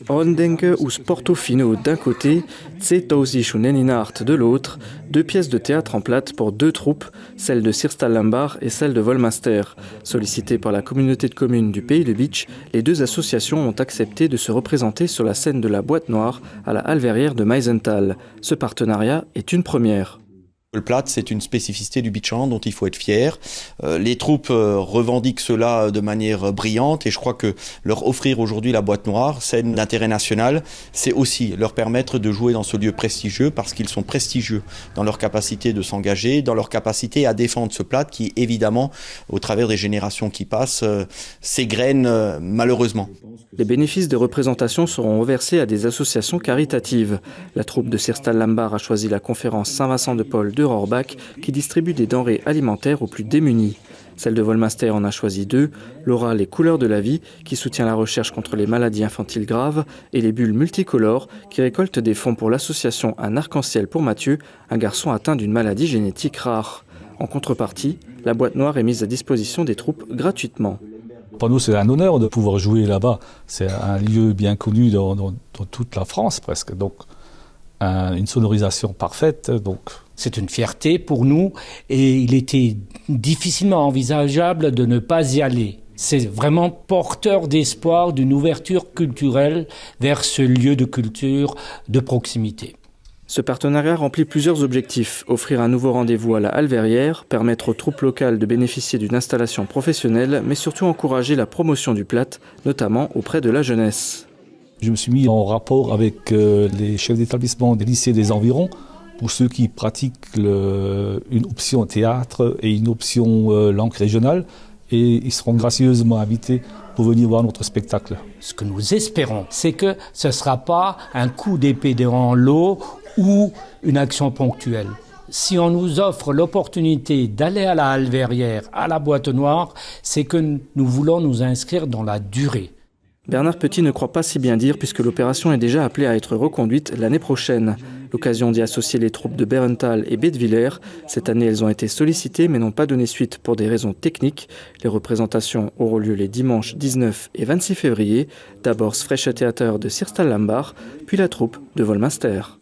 Ondenke ou Sportofino d'un côté, Tsetausi Neninart de l'autre, deux pièces de théâtre en plate pour deux troupes, celle de Sirstal-Lambar et celle de Volmaster. Sollicitées par la communauté de communes du Pays de Bitche, les deux associations ont accepté de se représenter sur la scène de la Boîte Noire à la Halverrière de Meisenthal. Ce partenariat est une première. Le plâtre, c'est une spécificité du beach hand dont il faut être fier. Les troupes revendiquent cela de manière brillante et je crois que leur offrir aujourd'hui la Boîte Noire, scène d'intérêt national, c'est aussi leur permettre de jouer dans ce lieu prestigieux parce qu'ils sont prestigieux dans leur capacité de s'engager, dans leur capacité à défendre ce plâtre qui, évidemment, au travers des générations qui passent, s'égrène malheureusement. Les bénéfices de représentation seront reversés à des associations caritatives. La troupe de Sirstal-Lambar a choisi la conférence Saint-Vincent-de-Paul de Rohrbach qui distribue des denrées alimentaires aux plus démunis. Celle de Volmaster en a choisi deux, Laura Les Couleurs de la Vie qui soutient la recherche contre les maladies infantiles graves et les bulles multicolores qui récoltent des fonds pour l'association Un Arc-en-Ciel pour Mathieu, un garçon atteint d'une maladie génétique rare. En contrepartie, la Boîte Noire est mise à disposition des troupes gratuitement. Pour nous, c'est un honneur de pouvoir jouer là-bas. C'est un lieu bien connu dans toute la France presque. Donc, une sonorisation parfaite. C'est une fierté pour nous et il était difficilement envisageable de ne pas y aller. C'est vraiment porteur d'espoir d'une ouverture culturelle vers ce lieu de culture de proximité. Ce partenariat remplit plusieurs objectifs. Offrir un nouveau rendez-vous à la Halverrière, permettre aux troupes locales de bénéficier d'une installation professionnelle, mais surtout encourager la promotion du plâtre, notamment auprès de la jeunesse. Je me suis mis en rapport avec les chefs d'établissement des lycées des environs pour ceux qui pratiquent une option théâtre et une option langue régionale. Et ils seront gracieusement invités pour venir voir notre spectacle. Ce que nous espérons, c'est que ce ne sera pas un coup d'épée dans l'eau ou une action ponctuelle. Si on nous offre l'opportunité d'aller à la Halverrière, à la Boîte Noire, c'est que nous voulons nous inscrire dans la durée. Bernard Petit ne croit pas si bien dire puisque l'opération est déjà appelée à être reconduite l'année prochaine. L'occasion d'y associer les troupes de Bärenthal et Bettwiller. Cette année, elles ont été sollicitées mais n'ont pas donné suite pour des raisons techniques. Les représentations auront lieu les dimanches 19 et 26 février. D'abord Freche Theater de Sirstal-Lambar, puis la troupe de Volmaster.